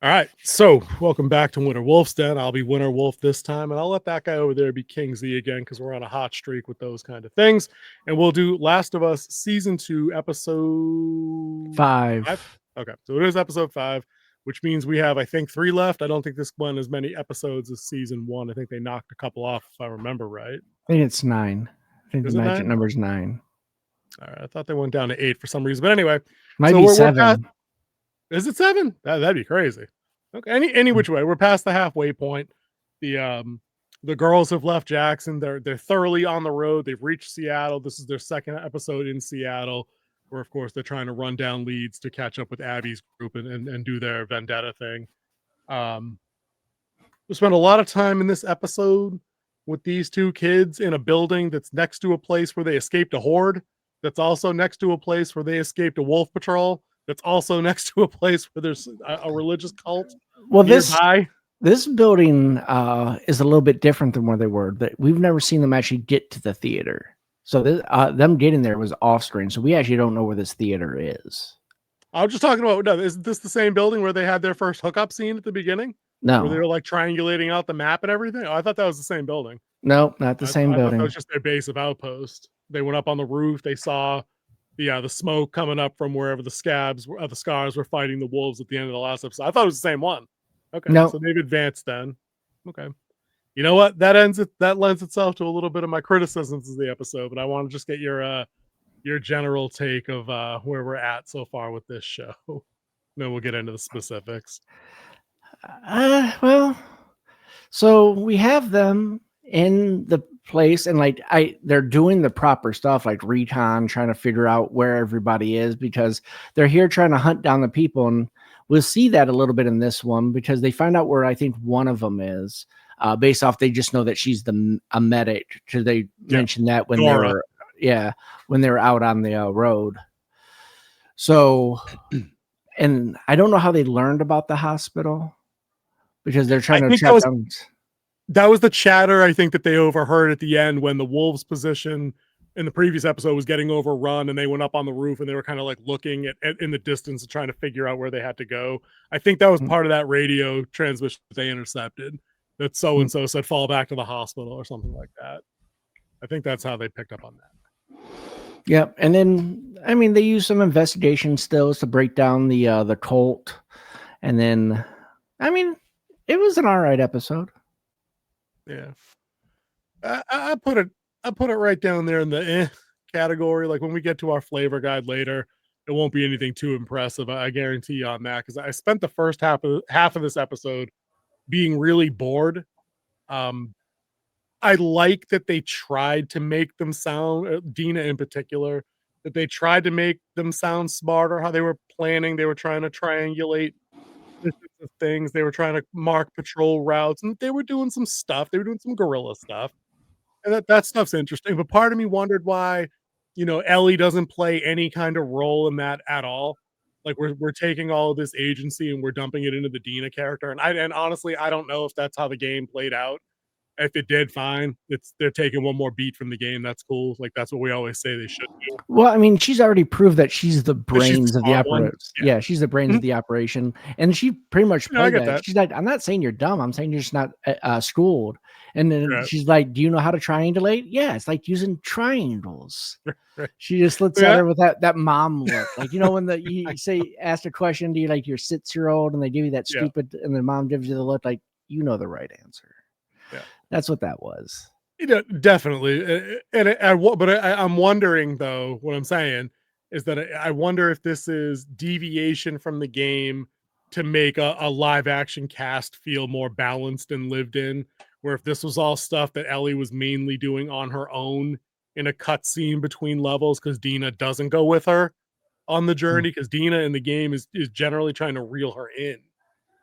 All right, so welcome back to Winter Wolf's Den. I'll be Winter Wolf this time, and I'll let that guy over there be King Z again because we're on a hot streak with those kind of things. And we'll do Last of Us Season 2, Episode 5. 5. Okay, so it is Episode 5, which means we have, I think, 3 left. I don't think this one has many episodes as Season 1. I think they knocked a couple off, if I remember right. I think it's 9. I think Is the it magic 9? number is 9. All right, I thought they went down to 8 for some reason. But anyway, Might so be we're 7. past, is it 7? That'd be crazy. Okay, any which way, we're past the halfway point. The girls have left Jackson. They're thoroughly on the road. They've reached Seattle. This is their second episode in Seattle, where of course they're trying to run down leads to catch up with Abby's group and do their vendetta thing. We spent a lot of time in this episode with these two kids in a building that's next to a place where they escaped a horde. That's also next to a place where they escaped a wolf patrol. That's also next to a place where there's a religious cult. Well, nearby. this building is a little bit different than where they were. We've never seen them actually get to the theater. So them getting there was off screen. So we actually don't know where this theater is. I was just talking about, no, isn't this the same building where they had their first hookup scene at the beginning? No. Where they were like triangulating out the map and everything? Oh, I thought that was the same building. No, not the same building. That was just their base of outpost. They went up on the roof. They saw the smoke coming up from wherever the scars were fighting the wolves at the end of the last episode. I thought it was the same one. Okay, no. So they've advanced then. Okay, you know what? That lends itself to a little bit of my criticisms of the episode, but I want to just get your general take of where we're at so far with this show. Then we'll get into the specifics. Well, so we have them in the place, and they're doing the proper stuff, like recon, trying to figure out where everybody is, because they're here trying to hunt down the people. And we'll see that a little bit in this one, because they find out where I think one of them is, based off, they just know that she's a medic, because they mentioned that when they were out on the road. So, and I don't know how they learned about the hospital, because they're trying to track down. That was the chatter, I think, that they overheard at the end when the wolves' position in the previous episode was getting overrun, and they went up on the roof and they were kind of like looking at in the distance and trying to figure out where they had to go. I think that was part of that radio transmission that they intercepted, that so-and-so said fall back to the hospital or something like that. I think that's how they picked up on that. Yeah, and then, I mean, they use some investigation stills to break down the cult. And then, I mean, it was an all right episode. Yeah, I put it right down there in the category. Like when we get to our flavor guide later, it won't be anything too impressive. I guarantee you on that, because I spent the first half of this episode being really bored. I like that they tried to make them sound, Dina in particular, that they tried to make them sound smarter. How they were planning, they were trying to triangulate things, they were trying to mark patrol routes, and they were doing some stuff. They were doing some guerrilla stuff, and that stuff's interesting. But part of me wondered why, Ellie doesn't play any kind of role in that at all. Like we're taking all of this agency and we're dumping it into the Dina character, and honestly, I don't know if that's how the game played out. If it did, fine. They're taking one more beat from the game. That's cool. Like that's what we always say they should do. Well, I mean, she's already proved that she's the brains of the operation. Yeah, she's the brains of the operation, and she pretty much played that. She's like, I'm not saying you're dumb. I'm saying you're just not schooled. And then she's like, do you know how to triangulate? Yeah, it's like using triangles. She just looks at her with that mom look, like when you say ask a question to your 6-year-old, and they give you that stupid, and the mom gives you the look like the right answer. Yeah. That's what that was. Definitely. But I'm wondering, though, what I'm saying is that I wonder if this is deviation from the game to make a live action cast feel more balanced and lived in, where if this was all stuff that Ellie was mainly doing on her own in a cutscene between levels, because Dina doesn't go with her on the journey, because Dina in the game is generally trying to reel her in,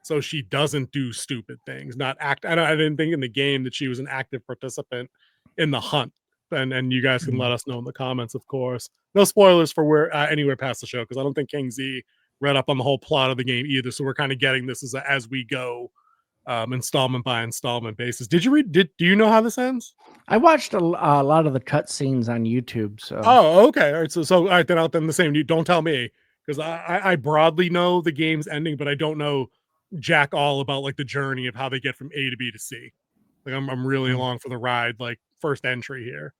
so she doesn't do stupid things. I didn't think in the game that she was an active participant in the hunt. And you guys can let us know in the comments, of course. No spoilers for anywhere past the show, because I don't think King Z read up on the whole plot of the game either. So we're kind of getting this as we go, installment by installment basis. Did you read? Do you know how this ends? I watched a lot of the cut scenes on YouTube. So okay, all right. So all right, then the same. You don't tell me, because I broadly know the game's ending, but I don't know jack all about like the journey of how they get from A to B to C. Like I'm really along for the ride, like first entry here.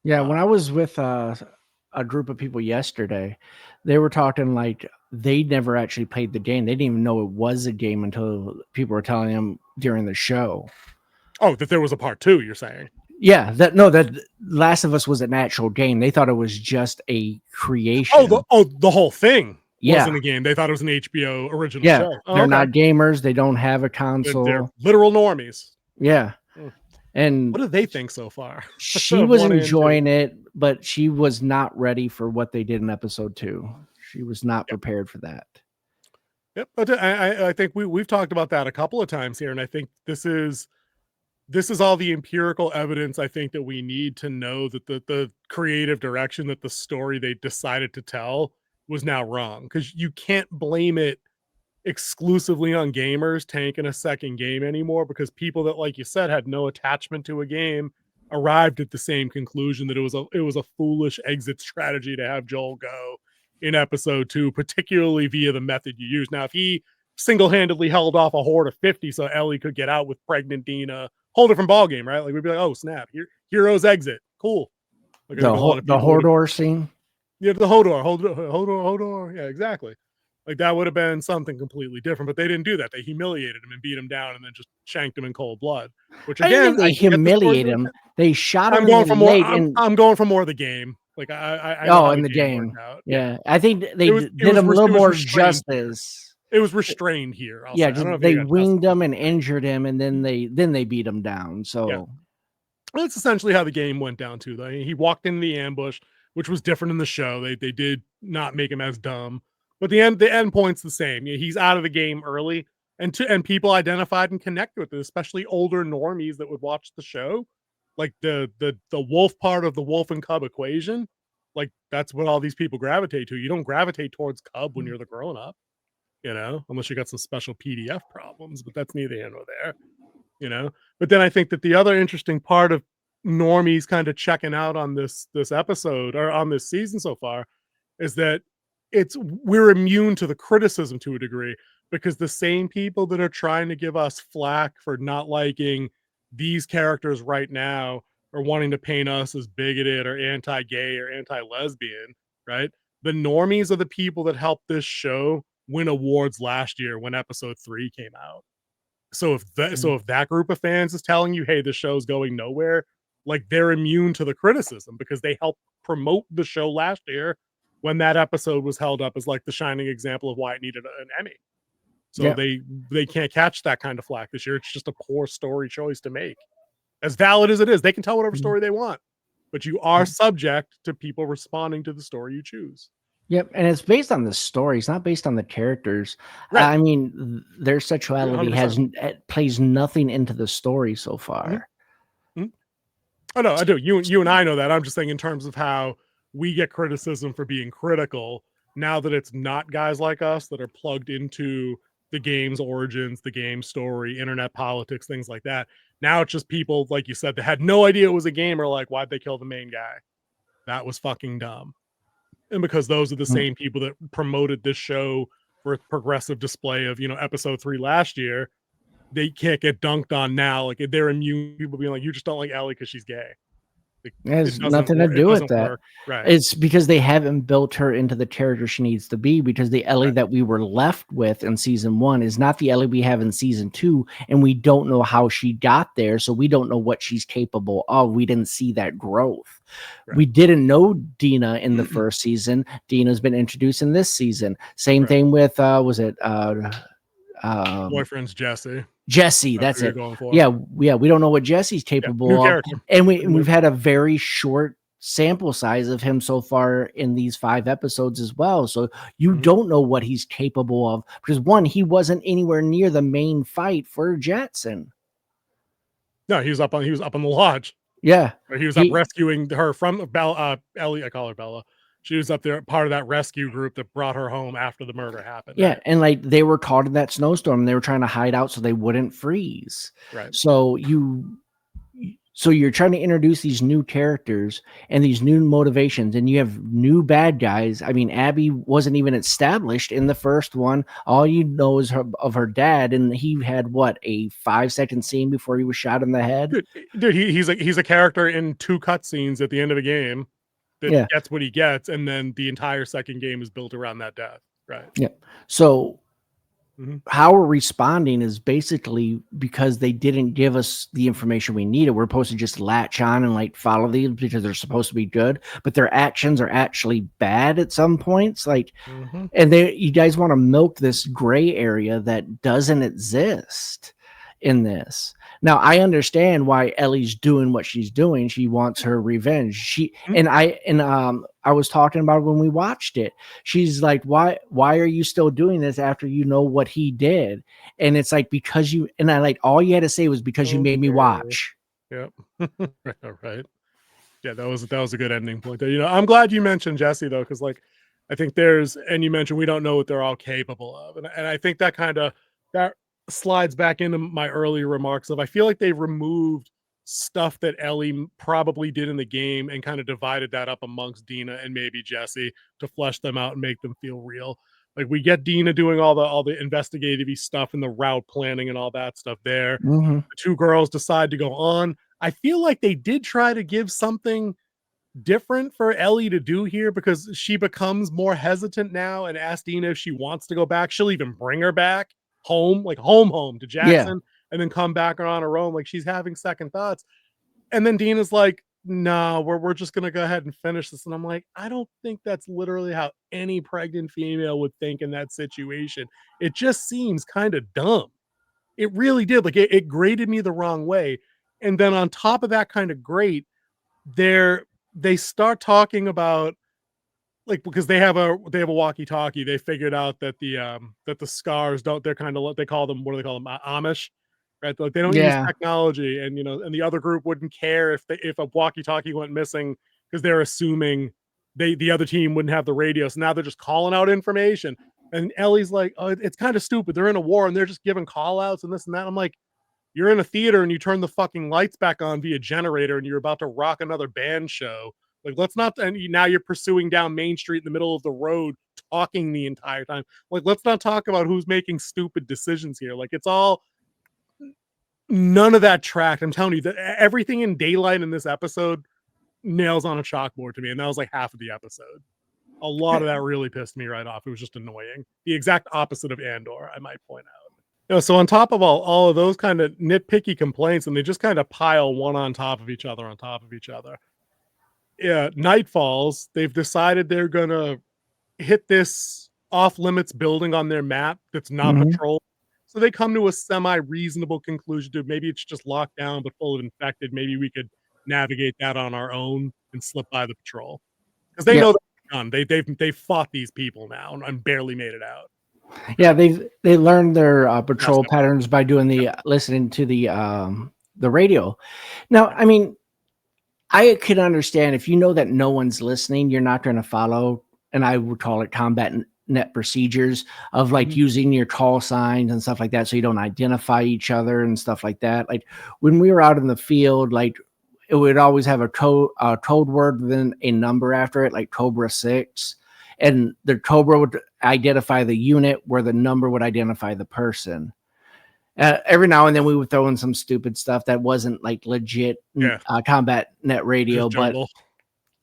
Yeah, when I was with a group of people yesterday, they were talking like they never actually played the game. They didn't even know it was a game until people were telling them during the show. Oh, that there was a part 2, you're saying? Yeah, that Last of Us was an actual game. They thought it was just a creation. The whole thing wasn't Yeah. a game. They thought it was an HBO original Yeah, show. Oh, they're okay. not gamers. They don't have a console. They're literal normies. Yeah. And what do they think so far? She was enjoying it, but she was not ready for what they did in episode 2. She was not prepared for that. Yep, but I think we've talked about that a couple of times here, and I think this is all the empirical evidence I think that we need to know that the creative direction that the story they decided to tell was now wrong, because you can't blame it exclusively on gamers tanking a second game anymore, because people that, like you said, had no attachment to a game arrived at the same conclusion that it was a foolish exit strategy to have Joel go in episode 2, particularly via the method you use. Now, if he single-handedly held off a horde of 50 so Ellie could get out with pregnant Dina, whole different ball game, right? Like we'd be like, oh snap, heroes exit, cool. Like, the Hodor scene. Yeah, the Hodor. Yeah, exactly. Like that would have been something completely different, but they didn't do that. They humiliated him and beat him down, and then just shanked him in cold blood. Which again, they humiliated him. They shot him. I'm going for more. I'm going for more of the game. Like I know in the game. Yeah, I think they did him a little more justice. It was restrained here. They winged him and injured him, and then they beat him down. So that's essentially how the game went down too. Though he walked into the ambush, which was different in the show. They did not make him as dumb. But the end point's the same. He's out of the game early, and people identified and connected with it, especially older normies that would watch the show, like the wolf part of the wolf and cub equation. Like that's what all these people gravitate to. You don't gravitate towards cub when you're the grown up, unless you got some special PDF problems. But that's neither here nor there, But then I think that the other interesting part of normies kind of checking out on this episode or on this season so far is that we're immune to the criticism to a degree, because the same people that are trying to give us flack for not liking these characters right now are wanting to paint us as bigoted or anti-gay or anti-lesbian, right? The normies are the people that helped this show win awards last year when episode 3 came out. So if that group of fans is telling you, hey, the show's going nowhere, like they're immune to the criticism because they helped promote the show last year when that episode was held up as like the shining example of why it needed an Emmy. So they can't catch that kind of flack this year. It's just a poor story choice to make. As valid as it is, they can tell whatever story they want, but you are subject to people responding to the story you choose. Yep, and it's based on the story. It's not based on the characters. Right. I mean, their sexuality 100%. Plays nothing into the story so far. Mm-hmm. Oh no, I do. You and I know that. I'm just saying in terms of how we get criticism for being critical now that it's not guys like us that are plugged into the game's origins, the game story, internet politics, things like that. Now it's just people, like you said, that had no idea it was a game, or like, why'd they kill the main guy? That was fucking dumb. And because those are the same people that promoted this show for its progressive display of, episode 3 last year, they can't get dunked on now. Like they're immune, people being like, you just don't like Ellie because she's gay. It has nothing to do with that. Right. It's because they haven't built her into the character she needs to be, because the Ellie that we were left with in season 1 is not the Ellie we have in season 2, and we don't know how she got there, so we don't know what she's capable of. We didn't see that growth. Right. We didn't know Dina in the first season. Dina's been introduced in this season. Same thing with boyfriend's Jessie, that's it. Yeah, we don't know what Jesse's capable of, and we've had a very short sample size of him so far in these 5 episodes as well. So you don't know what he's capable of, because one, he wasn't anywhere near the main fight for Jetson. No, he was up on the lodge. Yeah, he was up rescuing her from Ellie. I call her Bella. She was up there, part of that rescue group that brought her home after the murder happened. Yeah, right? And like they were caught in that snowstorm, and they were trying to hide out so they wouldn't freeze. Right. So So you're trying to introduce these new characters and these new motivations, and you have new bad guys. I mean, Abby wasn't even established in the first one. All you know is of her dad, and he had what, a 5-second scene before he was shot in the head. Dude, he's a character in 2 cutscenes at the end of the game that Yeah, gets what he gets, and then the entire second game is built around that death. Right. yeah. So Mhm. how we're responding is basically because they didn't give us the information we needed. We're supposed to just latch on and like follow these because they're supposed to be good, but their actions are actually bad at some points. Like, Mhm. and you guys want to milk this gray area that doesn't exist in this. Now I understand why Ellie's doing what she's doing. She wants her revenge. Mhm. I was talking about it when we watched it. She's like, why are you still doing this after you know what he did? And it's like, because you, and I like, all you had to say was because you made me Okay. watch. Yep. Right. Yeah, that was a good ending point there. I'm glad you mentioned Jesse though, because like I think and you mentioned we don't know what they're all capable of. And I think that slides back into my earlier remarks of I feel like they removed stuff that Ellie probably did in the game and kind of divided that up amongst Dina and maybe Jesse to flesh them out and make them feel real. Like we get Dina doing all the investigative stuff and the route planning and all that stuff there. Mm-hmm. The 2 girls decide to go on. I feel like they did try to give something different for Ellie to do here because she becomes more hesitant now and asks Dina if she wants to go back. She'll even bring her back home, like home to Yeah. Jackson, and then come back on her own. Like she's having second thoughts. And then Dina's like, no, we're just gonna go ahead and finish this. And I'm like, I don't think that's literally how any pregnant female would think in that situation. It just seems kind of dumb. It really did. Like it grated me the wrong way. And then on top of that kind of grate, they're they start talking about like because they have a walkie-talkie. They figured out that the scars don't they're kind of they call them what do they call them Amish, right? Like they don't use Yeah. technology, and and the other group wouldn't care if a walkie-talkie went missing because they're assuming the other team wouldn't have the radio. So now they're just calling out information. And Ellie's like, oh, it's kind of stupid. They're in a war and they're just giving call outs and this and that. I'm like, you're in a theater and you turn the fucking lights back on via generator and you're about to rock another band show. Like, let's not. And now you're pursuing down Main Street in the middle of the road, talking the entire time. Like, let's not talk about who's making stupid decisions here. Like, it's all none of that tracked. I'm telling you that everything in daylight in this episode nails on a chalkboard to me, and that was like half of the episode. A lot of that really pissed me right off. It was just annoying. The exact opposite of Andor, I might point out. So on top of all of those kind of nitpicky complaints, and they just kind of pile one on top of each other, on top of each other. Yeah, night falls. They've decided they're gonna hit this off limits building on their map that's not Mm-hmm. patrolled. So they come to a semi reasonable conclusion to maybe it's just locked down but full of infected. Maybe we could navigate that on our own and slip by the patrol because they Yeah. know they're done. They've fought these people now and barely made it out. Yeah, they learned their Yes, patrol patterns by doing the listening to the radio. Now, I mean, I could understand if you know that no one's listening, you're not going to follow, and I would call it combat net procedures of like Mhm. using your call signs and stuff like that, so you don't identify each other and stuff like that. Like when we were out in the field, like it would always have a code word, then a number after it, like Cobra 6. And the Cobra would identify the unit where the number would identify the person. Every now and then we would throw in some stupid stuff that wasn't like legit Yeah, combat net radio, just but jungle.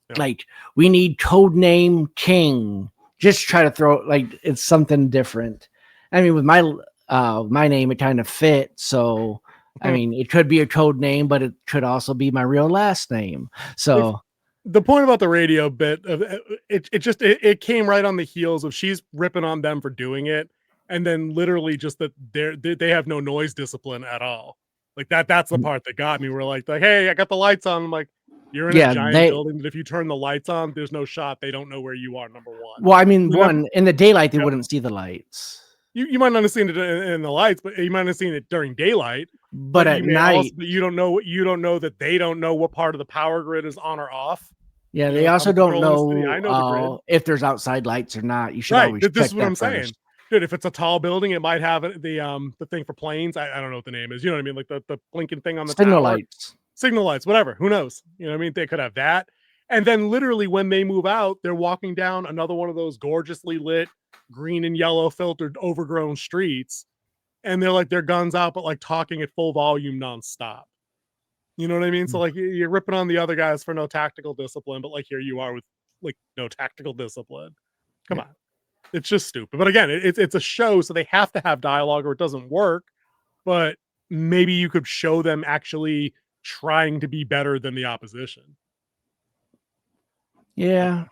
Yeah. like we need code name King. Just try to throw like it's something different. I mean, with my name, it kind of fit. So I mean, it could be a code name, but it could also be my real last name. So The point about the radio bit of it came right on the heels of she's ripping on them for doing it, and then literally just that they have no noise discipline at all. Like that's the part that got me. We're like, hey, I got the lights on. I'm like, you're in a yeah, giant building that if you turn the lights on, there's no shot. They don't know where you are. Number one. well, I mean, You, never, one in the daylight they yep. wouldn't see the lights, You might not have seen it in the lights, but you might have seen it during daylight. but But at you may also, night, but you don't know that they don't know what part of the power grid is on or off. yeah, they also I'm don't controlling the city. I know the grid. know if there's outside lights or not. You should Right. always This check is what that I'm saying. first. Dude, if it's a tall building, it might have the thing for planes. I don't know what the name is. You know what I mean? Like the blinking thing on the Signal tower. lights. signal lights, whatever. Who knows? You know what I mean? They could have that. And then literally when they move out, they're walking down another one of those gorgeously lit green and yellow filtered overgrown streets. And they're like their guns out, but like talking at full volume nonstop. You know what I mean? So like you're ripping on the other guys for no tactical discipline, but like here you are with like no tactical discipline. Come on. It's just stupid. But again, it's a show, so they have to have dialogue or it doesn't work. But maybe you could show them actually trying to be better than the opposition. Yeah.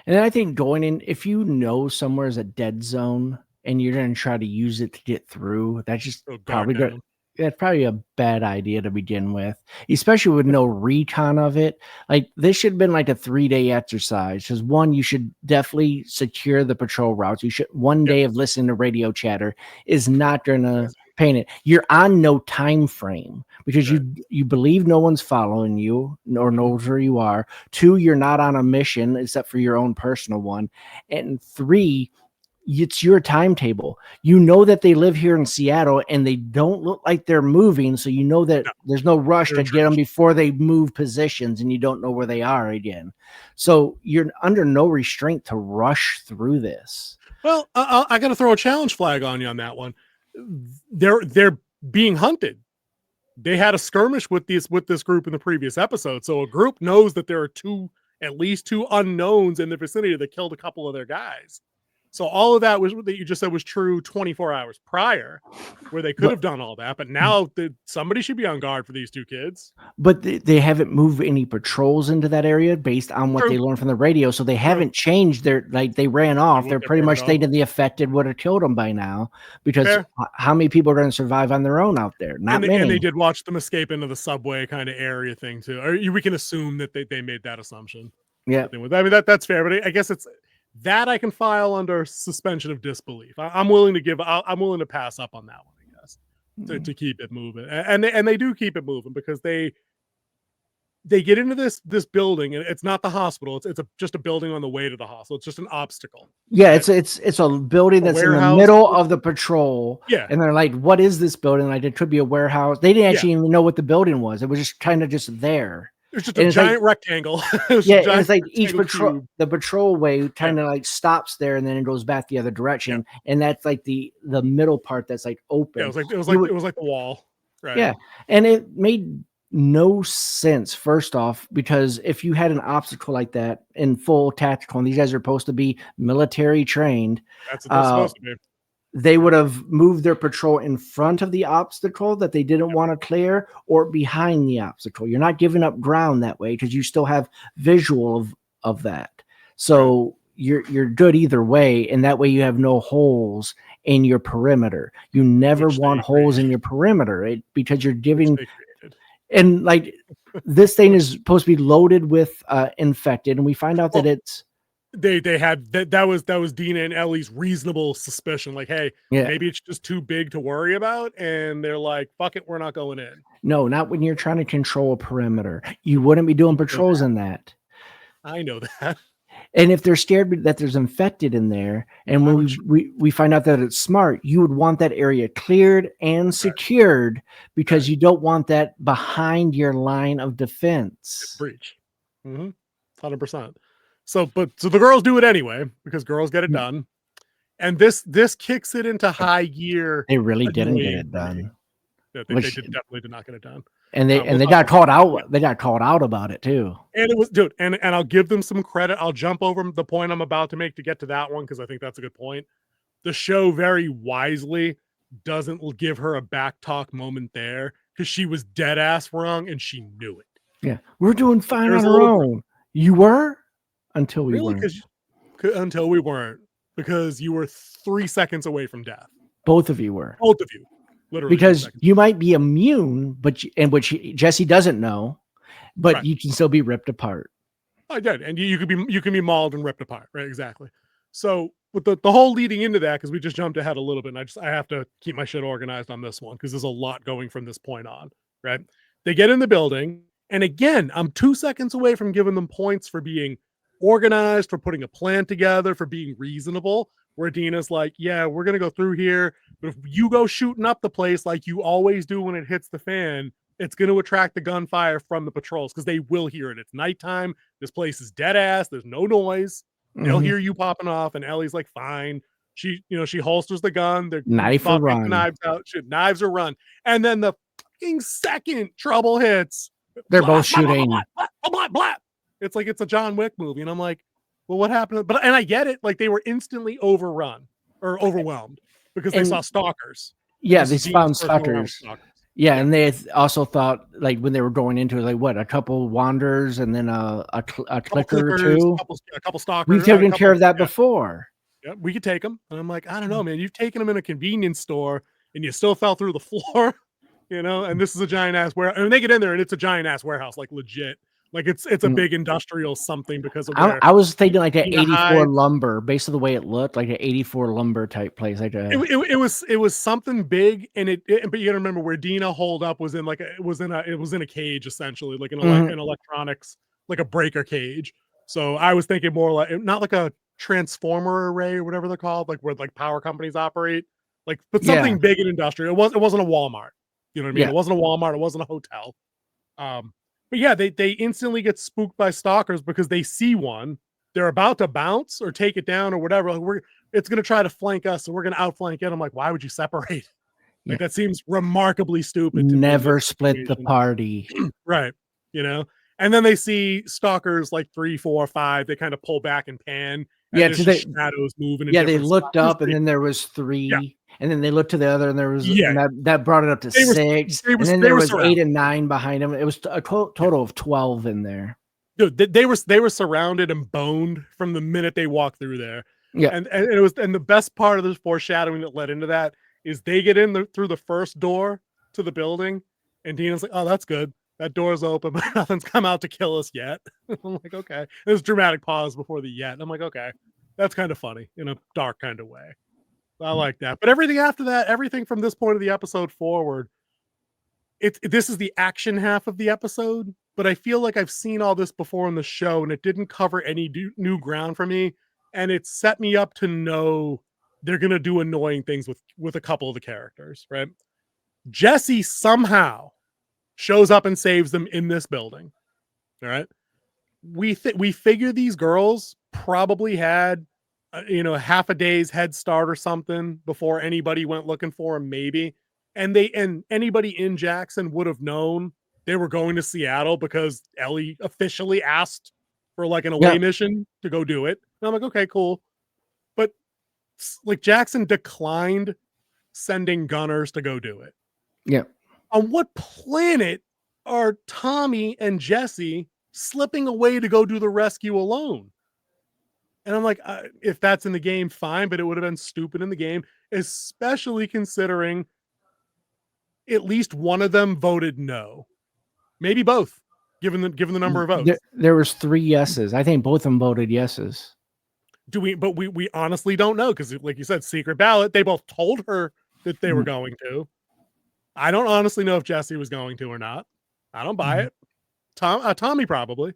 And I think going in, if you know somewhere is a dead zone and you're going to try to use it to get through, that's just probably good. That's probably a bad idea to begin with, especially with no recon of it. Like this should have been like a 3-day exercise. Because one, you should definitely secure the patrol routes. You should one day of listening to radio chatter is not going to paint it. You're on no time frame because you believe no one's following you or knows where you are. 2, you're not on a mission except for your own personal one. And 3, it's your timetable. You know that they live here in Seattle and they don't look like they're moving. So you know that there's no rush to get them before they move positions and you don't know where they are again. So you're under no restraint to rush through this. Well, I got to throw a challenge flag on you on that one. They're being hunted. They had a skirmish with this group in the previous episode. So a group knows that there are at least two unknowns in the vicinity that killed a couple of their guys. So all of that you just said was true 24 hours prior, where they could have done all that. But now somebody should be on guard for these two kids. But they haven't moved any patrols into that area based on what they learned from the radio. So they haven't changed they ran off. They're pretty much thinking the affected would have killed them by now. Because how many people are going to survive on their own out there? Not many. And they did watch them escape into the subway kind of area thing too. Or we can assume that they made that assumption. Yeah. I mean, that's fair. But I guess it's that I can file under suspension of disbelief. I'm willing to pass up on that one, I guess, to keep it moving. And they do keep it moving because they get into this building and it's not the hospital. It's just a building on the way to the hospital. It's just an obstacle. Yeah, it's a building that's in the middle of the patrol. Yeah. And they're like, what is this building? Like it could be a warehouse. They didn't actually even know what the building was. It was just kind of just there. It's just a giant rectangle. It's like each patrol, the patrol way kind of like stops there and then it goes back the other direction. Yeah. And that's like the middle part that's like open. Yeah, it was like the wall. Right. Yeah. And it made no sense, first off, because if you had an obstacle like that in full tactical, and these guys are supposed to be military trained, that's what they're supposed to be. They would have moved their patrol in front of the obstacle that they didn't want to clear or behind the obstacle. You're not giving up ground that way because you still have visual of that. So you're good either way. And that way you have no holes in your perimeter. You never want holes in your perimeter because you're giving. And like this thing is supposed to be loaded with infected. And we find out that it's. They had that was Dina and Ellie's reasonable suspicion. Like, hey, maybe it's just too big to worry about. And they're like, fuck it, we're not going in. No, not when you're trying to control a perimeter. You wouldn't be doing patrols in that. I know that. And if they're scared that there's infected in there, and when we find out that it's smart, you would want that area cleared and secured because you don't want that behind your line of defense. Breach. 100%. So the girls do it anyway because girls get it done, and this kicks it into high gear. They really didn't get it done. They definitely did not get it done, and they got called out. They got called out about it too. And it was, dude, and I'll give them some credit. I'll jump over the point I'm about to make to get to that one because I think that's a good point. The show very wisely doesn't give her a back talk moment there because she was dead ass wrong and she knew it. Yeah, we're doing fine on our own. You were. Until we weren't. Until we weren't, because you were 3 seconds away from death. Both of you were. Both of you, literally. Because you might be immune, which Jessie doesn't know, but you can still be ripped apart. I did, and you can be mauled and ripped apart, right? Exactly. So with the whole leading into that, because we just jumped ahead a little bit, and I have to keep my shit organized on this one because there's a lot going from this point on, right? They get in the building, and again, I'm 2 seconds away from giving them points for being organized, for putting a plan together, for being reasonable, where Dina's like, yeah, we're going to go through here, but if you go shooting up the place like you always do when it hits the fan, It's going to attract the gunfire from the patrols because they will hear it. It's nighttime. This place is dead ass. There's no noise. They'll hear you popping off, and Ellie's like, fine. She holsters the gun. They're Knife or about to take the run. knives out. Knives or run. And then the fucking second trouble hits, they're both shooting. Blah, blah, blah. It's like it's a John Wick movie, and I'm like, well, what happened? But and I get it. Like they were instantly overrun or overwhelmed because they saw stalkers. Yeah, they found stalkers. Yeah, and they also thought, like, when they were going into it, like, what, a couple wanderers and then a clicker or two? A couple stalkers. We've taken care of that before. Yeah, we could take them. And I'm like, I don't know, man. You've taken them in a convenience store and you still fell through the floor, and this is a giant ass warehouse. And they get in there and it's a giant ass warehouse, like legit. Like it's a big industrial something because of I was thinking like an 84 lumber, based on the way it looked, like an 84 lumber type place. Like it was something big, and but you gotta remember where Dina holed up was in like it was in a cage essentially, like an electronics, like a breaker cage. So I was thinking more like not like a transformer array or whatever they're called, like where like power companies operate, like but something big and industrial. It wasn't a Walmart. You know what I mean? It wasn't a Walmart. It wasn't a hotel. But yeah, they instantly get spooked by stalkers because they see one. They're about to bounce or take it down or whatever. Like it's going to try to flank us, so we're going to outflank it. I'm like, why would you separate? Like that seems remarkably stupid. Never split the party. Right. And then they see stalkers like 3, 4, 5. They kind of pull back and pan. And shadows moving. They looked up and then there was 3. Yeah. And then they looked to the other, and there was that brought it up to 6. And then there was 8 and 9 behind them. It was a total of 12 in there. Dude, they were surrounded and boned from the minute they walked through there. Yeah, and the best part of this foreshadowing that led into that is they get in through the first door to the building, and Dina's like, "Oh, that's good. That door's open, but nothing's come out to kill us yet." I'm like, "Okay." There's a dramatic pause before the yet. And I'm like, "Okay, that's kind of funny in a dark kind of way." I like that. But everything after that, everything from this point of the episode forward, this is the action half of the episode, but I feel like I've seen all this before in the show and it didn't cover any new ground for me. And it set me up to know they're going to do annoying things with a couple of the characters, right? Jessie somehow shows up and saves them in this building. All right. We figure these girls probably had half a day's head start or something before anybody went looking for them, maybe. And anybody in Jackson would have known they were going to Seattle because Ellie officially asked for like an away mission to go do it. And I'm like, okay, cool. But like Jackson declined sending gunners to go do it. Yeah. On what planet are Tommy and Jessie slipping away to go do the rescue alone? And I'm like, if that's in the game, fine, but it would have been stupid in the game, especially considering at least one of them voted no. Maybe both, given the number of votes. There was 3 yeses. I think both of them voted yeses. But we honestly don't know because, like you said, secret ballot. They both told her that they were going to. I don't honestly know if Jessie was going to or not. I don't buy it. Tommy probably,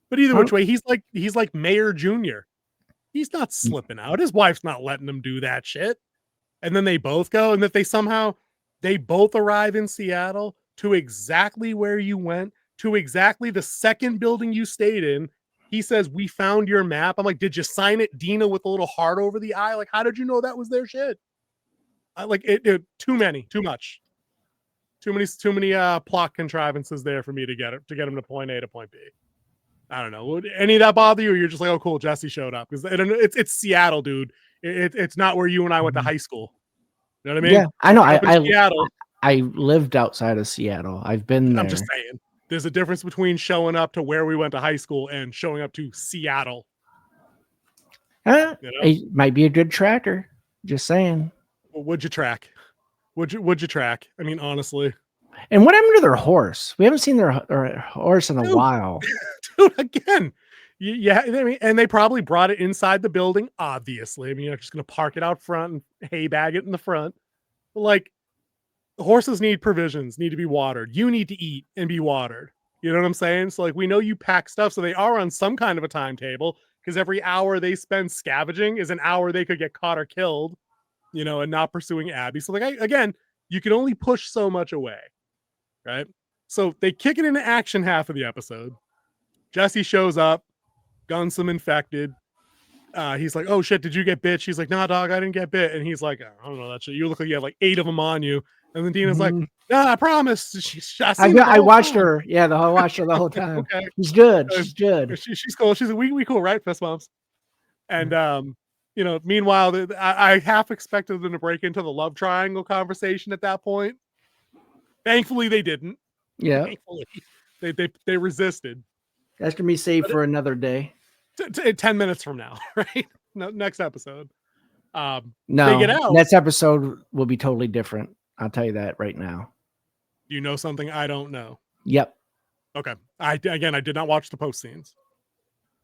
but either which way, he's like Mayor Jr. He's not slipping out. His wife's not letting him do that shit. And then they both go, and that they both arrive in Seattle to exactly where you went, to exactly the second building you stayed in. He says, "We found your map." I'm like, "Did you sign it, Dina, with a little heart over the eye? Like, how did you know that was their shit?" I like it. Too much. Too many plot contrivances there for me to get them to point A to point B. I don't know. Would any of that bother you? Or you're just like, oh, cool, Jessie showed up because it's Seattle, dude. It's not where you and I went to high school. You know what I mean? Yeah, I know. I lived outside of Seattle. I've been there. I'm just saying, there's a difference between showing up to where we went to high school and showing up to Seattle. It might be a good tracker. Just saying. Well, would you track? Would you track? I mean, honestly. And what happened to their horse? We haven't seen their horse in a while. Dude, again, yeah. I mean, and they probably brought it inside the building. Obviously, I mean, you're just gonna park it out front and hay bag it in the front. But like, horses need provisions, need to be watered. You need to eat and be watered. You know what I'm saying? So like, we know you pack stuff, so they are on some kind of a timetable because every hour they spend scavenging is an hour they could get caught or killed. And not pursuing Abby. So like, again, you can only push so much away. Right. So they kick it into action half of the episode. Jessie shows up, guns some infected. He's like, "Oh shit, did you get bit?" She's like, "Nah, dog, I didn't get bit." And he's like, "I don't know that shit. You look like you have like 8 of them on you." And then Dina's like, "Nah, I promise." I watched her. Yeah, I watched her the whole time. Okay. She's good. She's good. She's cool. She's like, we cool, right? Fist bumps. And meanwhile, I half expected them to break into the love triangle conversation at that point. Thankfully, they didn't. Yeah. Thankfully, they resisted. That's gonna be saved for another day. 10 minutes from now, right? No, next episode. No, they get out. Next episode will be totally different. I'll tell you that right now. You know something I don't know? Yep. Okay. I did not watch the post scenes.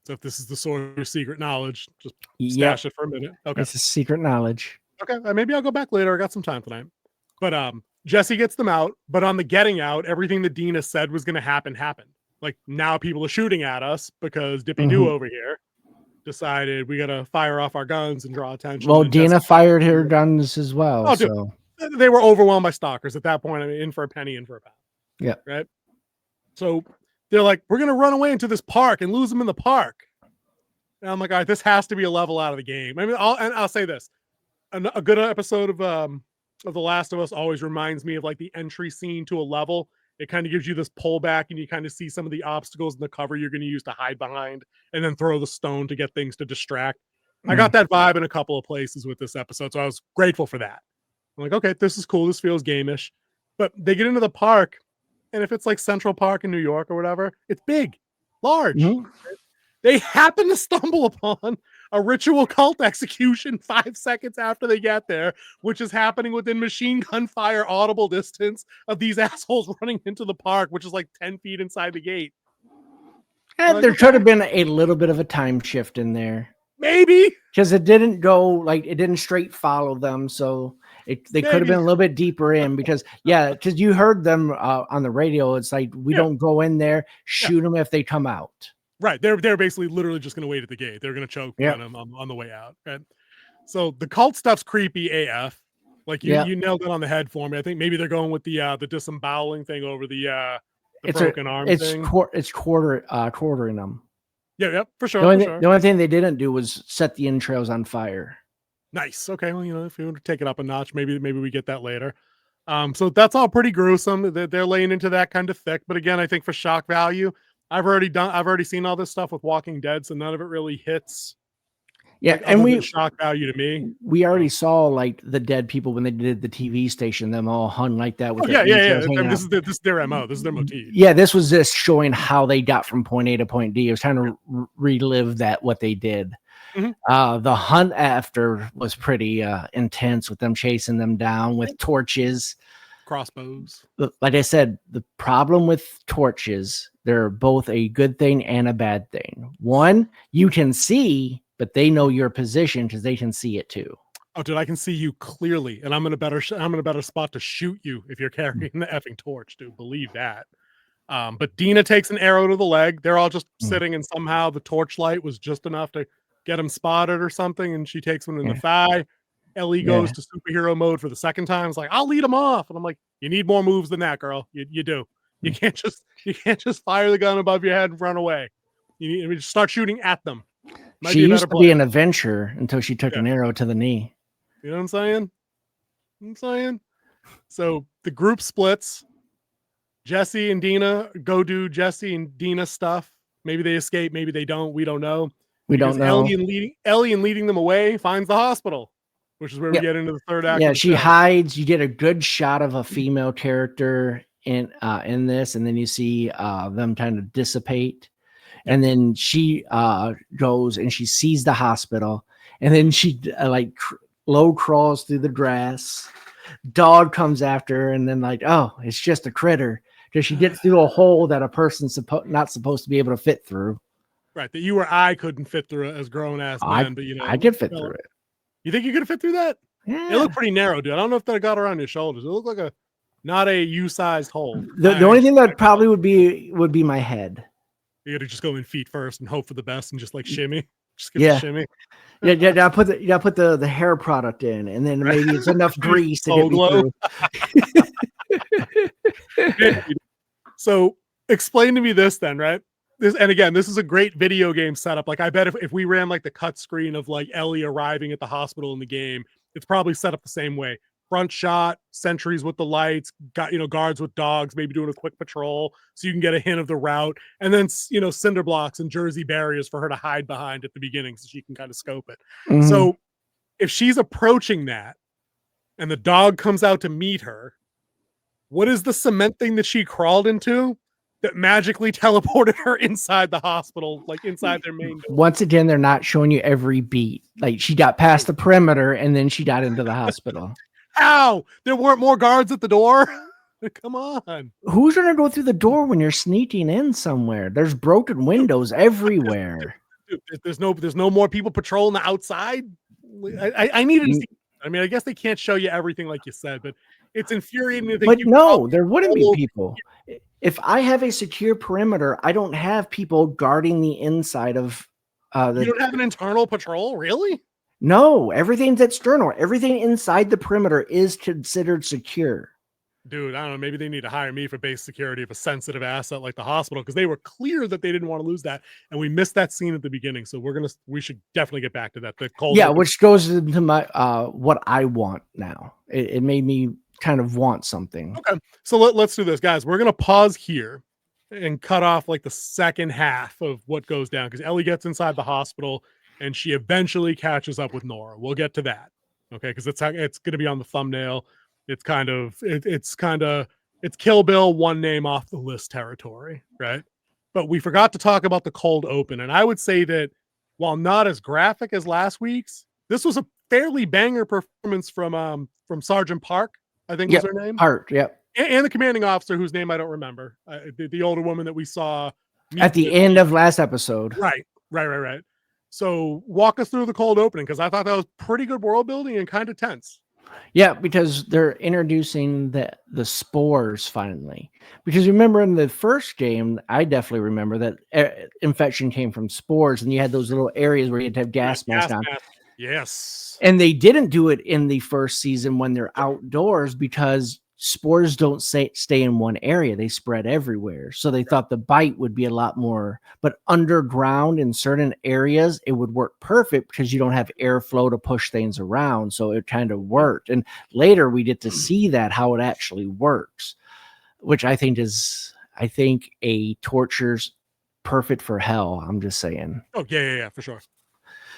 So if this is the source of secret knowledge, just stash it for a minute. Okay. It's a secret knowledge. Okay. Maybe I'll go back later. I got some time tonight. But Jessie gets them out. But on the getting out, everything that Dina said was going to happen happened. Like now people are shooting at us because Dippy Doo over here decided we got to fire off our guns and draw attention. Well, Dina fired her guns as well. Oh, so they were overwhelmed by stalkers at that point. I mean, in for a penny, in for a pound. Yeah. Right. So they're like, we're going to run away into this park and lose them in the park. And I'm like, all right, this has to be a level out of the game. I mean, I'll say this. A good episode of The Last of Us always reminds me of like the entry scene to a level. It kind of gives you this pullback and you kind of see some of the obstacles in the cover you're going to use to hide behind and then throw the stone to get things to distract. I got that vibe in a couple of places with this episode. So I was grateful for that. I'm like, okay, this is cool. This feels game-ish. But they get into the park, and if it's like Central Park in New York or whatever, it's big, large. They happen to stumble upon a ritual cult execution 5 seconds after they get there, which is happening within machine gun fire audible distance of these assholes running into the park, which is like 10 feet inside the gate. And there should have been a little bit of a time shift in there. Maybe. Because it didn't go, like, it didn't straight follow them. So they could have been a little bit deeper in because you heard them on the radio. It's like, we don't go in there, shoot them if they come out. Right. They're basically literally just going to wait at the gate. They're going to choke on the way out. Right. So the cult stuff's creepy AF. Like you nailed it on the head for me. I think maybe they're going with the disemboweling thing over the broken arm thing. It's quartering them. Yeah, for sure. The only thing they didn't do was set the entrails on fire. Nice. Okay. Well, if you want to take it up a notch, maybe we get that later. So that's all pretty gruesome. They're laying into that kind of thick. But again, I think for shock value, I've already seen all this stuff with Walking Dead, so none of it really hits. Yeah, and shock value to me. We already saw like the dead people when they did the TV station, them all hung like that. With This is their MO. This is their motif. Yeah, this was just showing how they got from point A to point D. It was trying to relive what they did. The hunt after was pretty intense with them chasing them down with torches, crossbows. Like I said, the problem with torches, they're both a good thing and a bad thing. One, you can see, but they know your position because they can see it too. Oh, dude, I can see you clearly, and I'm in a better spot to shoot you if you're carrying the effing torch, dude. Believe that. But Dina takes an arrow to the leg. They're all just sitting, and somehow the torchlight was just enough to get him spotted or something, and she takes one in the thigh. Ellie goes to superhero mode for the second time. It's like, I'll lead him off, and I'm like, you need more moves than that, girl. You do. You can't just fire the gun above your head and run away. You need to start shooting at them. She used to be an adventurer until she took an arrow to the knee. You know what I'm saying? So the group splits. Jessie and Dina go do Jessie and Dina stuff. Maybe they escape, maybe they don't. We don't know. We don't know. Ellie and leading them away finds the hospital, which is where we get into the third act. Yeah, she hides. You get a good shot of a female character in this, and then you see them kind of dissipate. And then she goes and she sees the hospital, and then she low crawls through the grass. Dog comes after her, and then it's just a critter because she gets through a hole that a person's not supposed to be able to fit through. Right, that you or I couldn't fit through it as grown ass men, but I could fit through it. You think you could have fit through that? Yeah. It looked pretty narrow, dude. I don't know if that got around your shoulders. It looked like not a U-sized hole. The only thing that probably would be my head. You got to just go in feet first and hope for the best and just shimmy. Just give it a shimmy. Yeah. Put the hair product in, and then maybe it's enough grease to get me through. So explain to me this then, right? And again, this is a great video game setup. Like I bet if we ran like the cut screen of like Ellie arriving at the hospital in the game, it's probably set up the same way. Front shot, sentries with the lights, got guards with dogs, maybe doing a quick patrol so you can get a hint of the route, and then cinder blocks and Jersey barriers for her to hide behind at the beginning so she can kind of scope it. Mhm. So if she's approaching that and the dog comes out to meet her, what is the cement thing that she crawled into that magically teleported her inside the hospital, like inside their main door? Once again, they're not showing you every beat. Like she got past the perimeter and then she got into the hospital. How? There weren't more guards at the door? Come on. Who's going to go through the door when you're sneaking in somewhere? There's broken windows everywhere. Dude, there's no more people patrolling the outside. I needed to see. I mean, I guess they can't show you everything like you said, but it's infuriating to think. But no, there wouldn't be people. If I have a secure perimeter, I don't have people guarding the inside of you don't have an internal patrol, really? No, everything's external. Everything inside the perimeter is considered secure. Dude, I don't know. Maybe they need to hire me for base security of a sensitive asset like the hospital, because they were clear that they didn't want to lose that, and we missed that scene at the beginning. So we should definitely get back to that. The cold, which goes into my what I want now. It made me kind of want something. Okay, so let's do this, guys. We're gonna pause here and cut off like the second half of what goes down, because Ellie gets inside the hospital and she eventually catches up with Nora. We'll get to that, okay? Because it's going to be on the thumbnail. It's it's Kill Bill, one name off the list territory, right? But we forgot to talk about the cold open, and I would say that while not as graphic as last week's, this was a fairly banger performance from Sergeant Park, I think was her name. Hart, yep. And the commanding officer, whose name I don't remember, the older woman that we saw at the end of last episode. Right. So walk us through the cold opening, because I thought that was pretty good world building and kind of tense. Yeah, because they're introducing the spores finally. Because remember in the first game, I definitely remember that infection came from spores, and you had those little areas where you had to have gas masks on. Yes. And they didn't do it in the first season when they're outdoors, because spores don't stay in one area. They spread everywhere. So they thought the bite would be a lot more, but underground in certain areas, it would work perfect because you don't have airflow to push things around. So it kind of worked. And later we get to see that, how it actually works, which I think a torture's perfect for hell. I'm just saying. Oh, yeah, for sure.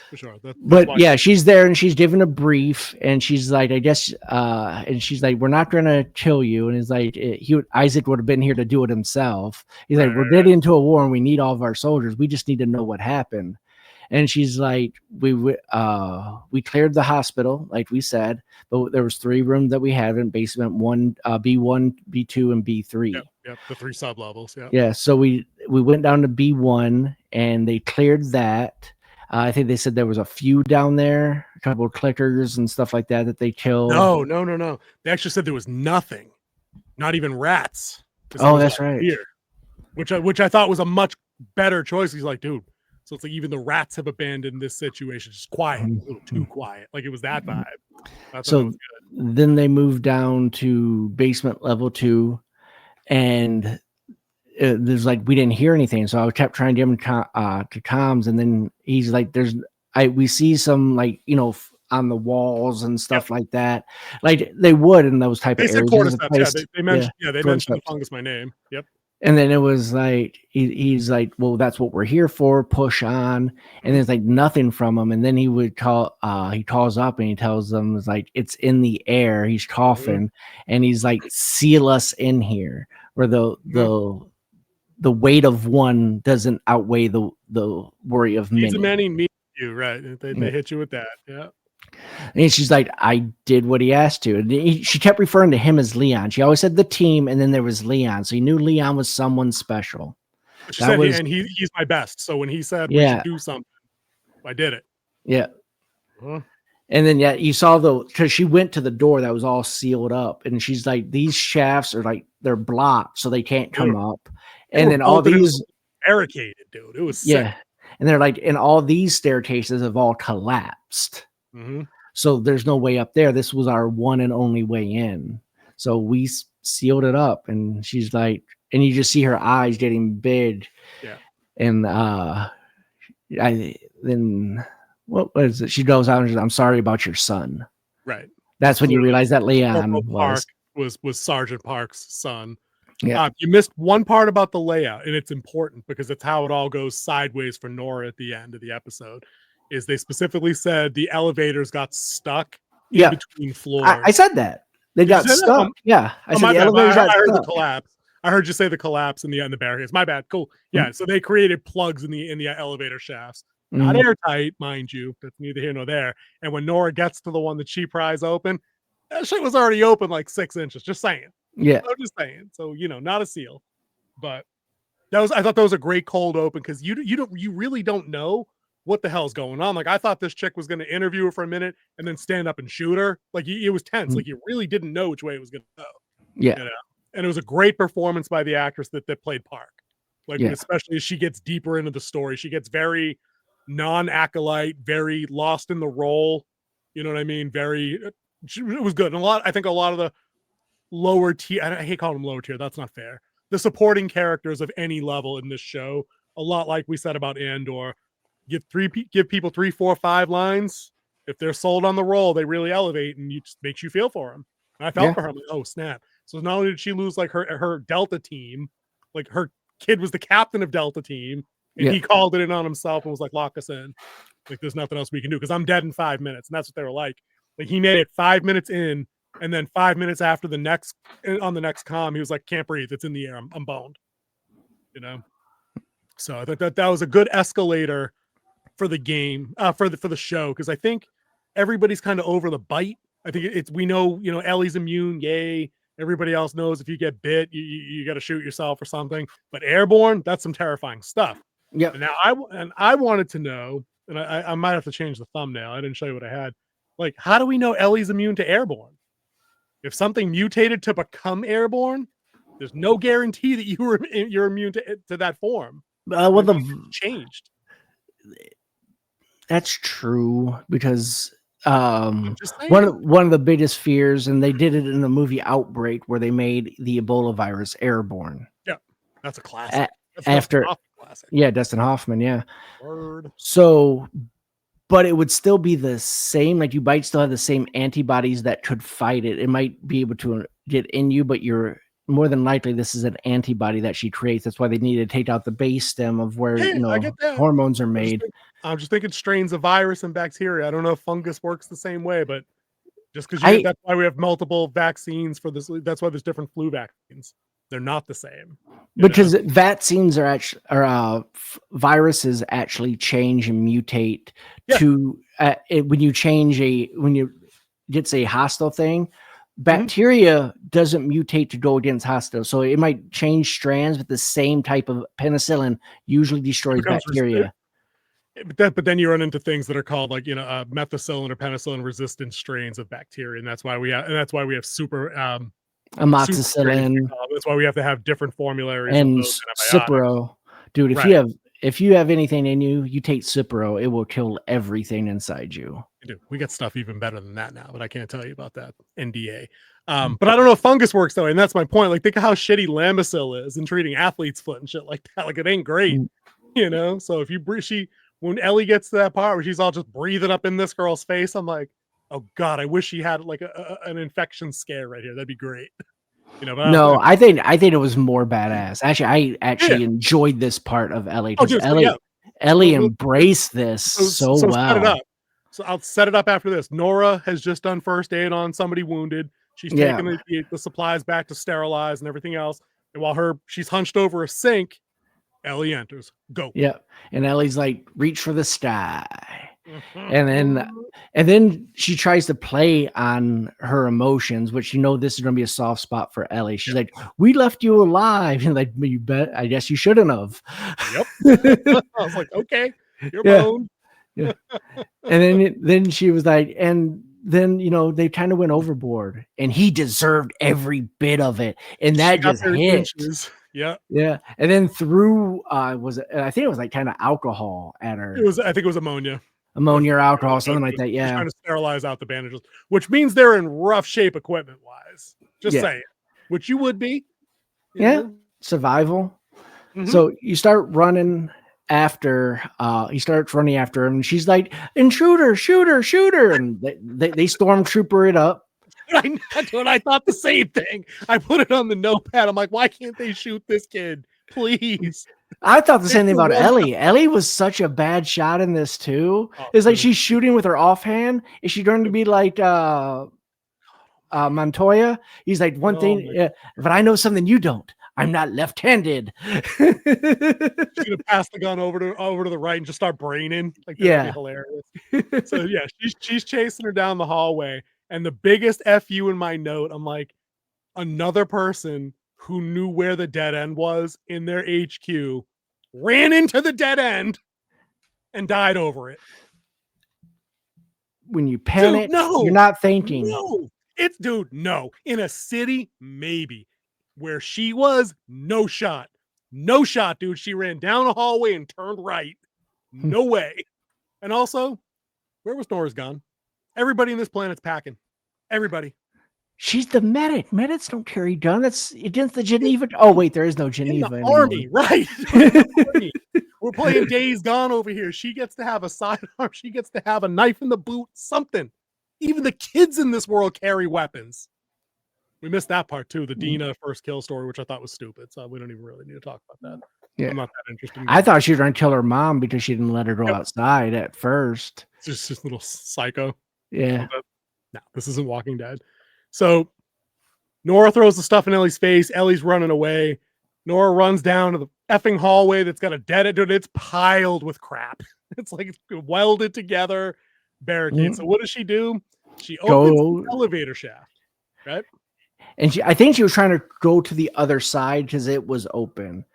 For sure. But yeah, she's there and she's given a brief, and she's like, I guess, and she's like, we're not going to kill you. And he's like, Isaac would have been here to do it himself. He's like, we're getting into a war and we need all of our soldiers. We just need to know what happened. And she's like, we cleared the hospital, like we said, but there was 3 rooms that we had in basement, B1, B2, and B3. Yep, the 3 sub levels. Yeah. So we went down to B1 and they cleared that. I think they said there was a few down there, a couple of clickers and stuff like that they killed. No. They actually said there was nothing, not even rats. Oh, that's right. Here, which I thought was a much better choice. He's like, dude, so it's like even the rats have abandoned this situation. Just quiet, a little too quiet. Like it was that vibe. So then they moved down to basement level 2, and there's like, we didn't hear anything, so I kept trying to get him to comms, and then he's like, we see some, like, on the walls and stuff like that, like they would in those type of areas. They mentioned the fungus by name. Yep. And then it was like he's like, well, that's what we're here for, push on. And there's like nothing from him, and then he would call he calls up and he tells them, it's like, it's in the air, he's coughing, and he's like, seal us in here, where the weight of one doesn't outweigh the worry of many. He's a many, me you, right? They hit you with that. Yeah. And she's like, I did what he asked to. And she kept referring to him as Leon. She always said the team, and then there was Leon. So he knew Leon was someone special. She said, and he's my best. So when he said we should do something, I did it. Yeah. Huh. And then, you saw because she went to the door that was all sealed up, and she's like, these shafts are like, they're blocked, so they can't come up. And then all these barricaded, dude. It was sick. And they're like, and all these staircases have all collapsed. Mm-hmm. So there's no way up there. This was our one and only way in. So we sealed it up, and she's like, and you just see her eyes getting big. Yeah. And then what was it? She goes out and says, "I'm sorry about your son." Right. That's when you realize that Corporal Leon Park was. was Sergeant Park's son. Yeah. You missed one part about the layout, and it's important because it's how it all goes sideways for Nora at the end of the episode. Is they specifically said the elevators got stuck in between floors. I said that. They Did you got say that? stuck. Yeah. I said my the bad. elevators got I heard the stuck. collapse. I heard you say the collapse in the barricades. My bad. Cool. Yeah. So they created plugs in the elevator shafts. Not airtight, mind you. That's neither here nor there. And when Nora gets to the one that she pries open, that shit was already open like 6 inches. Just saying. Yeah. I'm just saying. So not a seal, but I thought that was a great cold open because you really don't know what the hell's going on. Like I thought this chick was going to interview her for a minute and then stand up and shoot her. Like it was tense. Like you really didn't know which way it was going to go. Yeah. And it was a great performance by the actress that played Park. Like especially as she gets deeper into the story, she gets very non-acolyte, very lost in the role. You know what I mean? It was good. And I think a lot of the lower tier, I hate calling them lower tier. That's not fair. The supporting characters of any level in this show, a lot like we said about Andor, give people 3, 4, 5 lines. If they're sold on the role, they really elevate, and it just makes you feel for them. And I felt for her. I'm like, oh snap! So not only did she lose like her Delta team, like her kid was the captain of Delta team, and he called it in on himself and was like, lock us in. Like there's nothing else we can do because I'm dead in 5 minutes, and that's what they were like. Like he made it 5 minutes in. And then 5 minutes after on the next comm, he was like, can't breathe. It's in the air. I'm boned. So I think that was a good escalator for the game, for the show. Cause I think everybody's kind of over the bite. I think we know, Ellie's immune. Yay. Everybody else knows if you get bit, you got to shoot yourself or something, but airborne, that's some terrifying stuff. Yeah. Now I wanted to know, and I might have to change the thumbnail. I didn't show you what I had. Like, how do we know Ellie's immune to airborne? If something mutated to become airborne, there's no guarantee that you're immune to that form. Well, changed. That's true because one of the biggest fears, and they did it in the movie Outbreak, where they made the Ebola virus airborne. Yeah, that's a classic. Dustin Hoffman. Yeah. Word. So. But it would still be the same. Like you might still have the same antibodies that could fight it. It might be able to get in you, but you're more than likely this is an antibody that she creates. That's why they need to take out the base stem of where hormones are made. I'm just thinking strains of virus and bacteria. I don't know if fungus works the same way, but just because that's why we have multiple vaccines for this. That's why there's different flu vaccines. They're not the same. Because vaccines viruses actually change and mutate to when you get a hostile thing. Bacteria doesn't mutate to go against hostile, so it might change strands, but the same type of penicillin usually destroys bacteria. But then you run into things that are called like methicillin or penicillin resistant strains of bacteria, and that's why we have super amoxicillin. That's why we have to have different formularies and Cipro. Dude, if you have anything in you, you take Cipro, it will kill everything inside you. We got stuff even better than that now, but I can't tell you about that. NDA. But I don't know if fungus works though, and that's my point. Like, think of how shitty Lamisil is in treating athlete's foot and shit like that. Like, it ain't great, So if when Ellie gets to that part where she's all just breathing up in this girl's face, I'm like, oh god, I wish she had like an infection scare right here. That'd be great. But I think it was more badass. Actually, I enjoyed this part of Ellie because Ellie embraced this so well. Set it up. So I'll set it up after this. Nora has just done first aid on somebody wounded. She's taking the supplies back to sterilize and everything else. And while she's hunched over a sink, Ellie enters. Go. Yeah. And Ellie's like, reach for the sky. And then she tries to play on her emotions, which this is going to be a soft spot for Ellie. She's like, we left you alive. And like, you bet. I guess you shouldn't have. Yep. I was like, okay, you're boned. Yeah. And then she was like, and then they kind of went overboard, and he deserved every bit of it. And that just hit. Yeah. Yeah. And then threw I think it was like kind of alcohol at her. I think it was ammonia. Ammonia or alcohol, something like that. Yeah. Trying to sterilize out the bandages, which means they're in rough shape equipment wise. Just saying. Which you would be. Yeah. survival. Mhm. So you start running after he starts running after him, and she's like, intruder, shooter, shooter, and they stormtrooper it up. Dude, I thought the same thing. I put it on the notepad. I'm like, why can't they shoot this kid? Please. I thought the same thing about One- Ellie. Ellie was such a bad shot in this too. Oh, It's like dude. she's shooting with her offhand. Is she going to be like Montoya? He's like, one Oh thing, my but I know something you don't. I'm not left-handed. She's gonna pass the gun over to the right and just start braining. Like that would be hilarious. So yeah, she's chasing her down the hallway, and the biggest FU in my note, I'm like, another person who knew where the dead end was in their HQ ran into the dead end and died over it. When you panic, Dude, no, you're not thinking. No, it's dude, no. In a city, maybe. Where she was, no shot. No shot, dude. She ran down a hallway and turned right. No way. And also, where was Nora's gun? Everybody in this planet's packing. Everybody. She's the medic. Medics don't carry guns. That's against the Geneva. Oh wait, there is no Geneva in the anymore. army, right? The army. We're playing Days Gone over here. She gets to have a sidearm. She gets to have a knife in the boot. Something. Even the kids in this world carry weapons. We missed that part too. The Dina first kill story, which I thought was stupid. So we don't even really need to talk about that. Yeah. I'm not that interested. I thought she was going to kill her mom because she didn't let her go outside at first. It's just a little psycho. Yeah. No, this isn't Walking Dead. So Nora throws the stuff in Ellie's face. Ellie's running away. Nora runs down to the effing hallway that's got a dead end. It's piled with crap. It's like it's welded together, barricade. So what does she do? She opens the elevator shaft, right? And I think she was trying to go to the other side because it was open.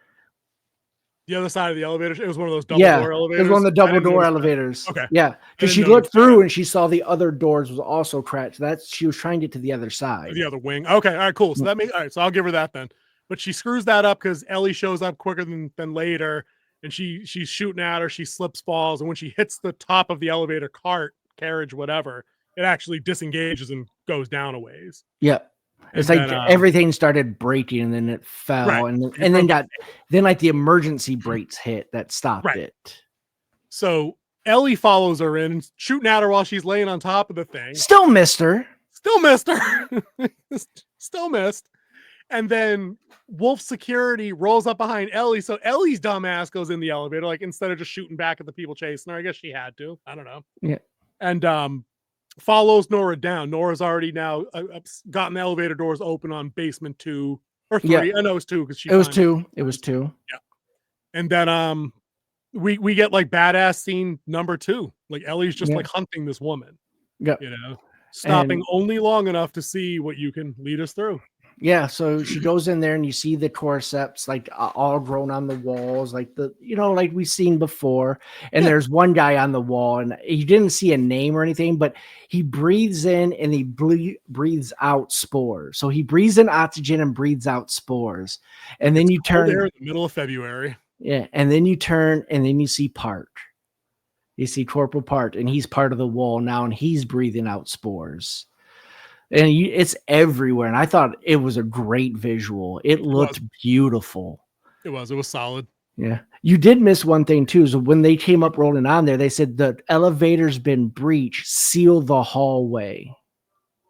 The other side of the elevator. It was one of those double door elevators. It was one of the double door elevators. Okay. Yeah. Because she looked through and she saw the other doors was also cracked. She was trying to get to the other side. The other wing. Okay. All right, cool. So that makes all right. So I'll give her that then. But she screws that up because Ellie shows up quicker than later. And she's shooting at her. She slips, falls. And when she hits the top of the elevator cart, carriage, whatever, it actually disengages and goes down a ways. Yep. It's like everything started breaking and then it fell, right. and then like the emergency brakes hit that stopped it. So Ellie follows her in, shooting at her while she's laying on top of the thing. Still missed her. Still missed. And then Wolf security rolls up behind Ellie. So Ellie's dumbass goes in the elevator, like instead of just shooting back at the people chasing her. I guess she had to. I don't know. Yeah. And follows Nora down. Nora's already now gotten the elevator doors open on basement 2 or 3. Yeah. I know it's 2 because it was 2. It was 2. Yeah. And then we get like badass scene number 2. Like Ellie's just like hunting this woman. Yeah. You know, stopping only long enough to see what you can lead us through. Yeah, so she goes in there and you see the cordyceps like all grown on the walls, like like we've seen before. And there's one guy on the wall, and he didn't see a name or anything, but he breathes in and he breathes out spores. So he breathes in oxygen and breathes out spores. And then you turn there in the middle of February. Yeah, and then you turn and then you see Part. You see Corporal Part, and he's part of the wall now, and he's breathing out spores. And it's everywhere. And I thought it was a great visual. It looked beautiful. It was solid. Yeah. You did miss one thing too. So when they came up rolling on there, they said the elevator's been breached, seal the hallway.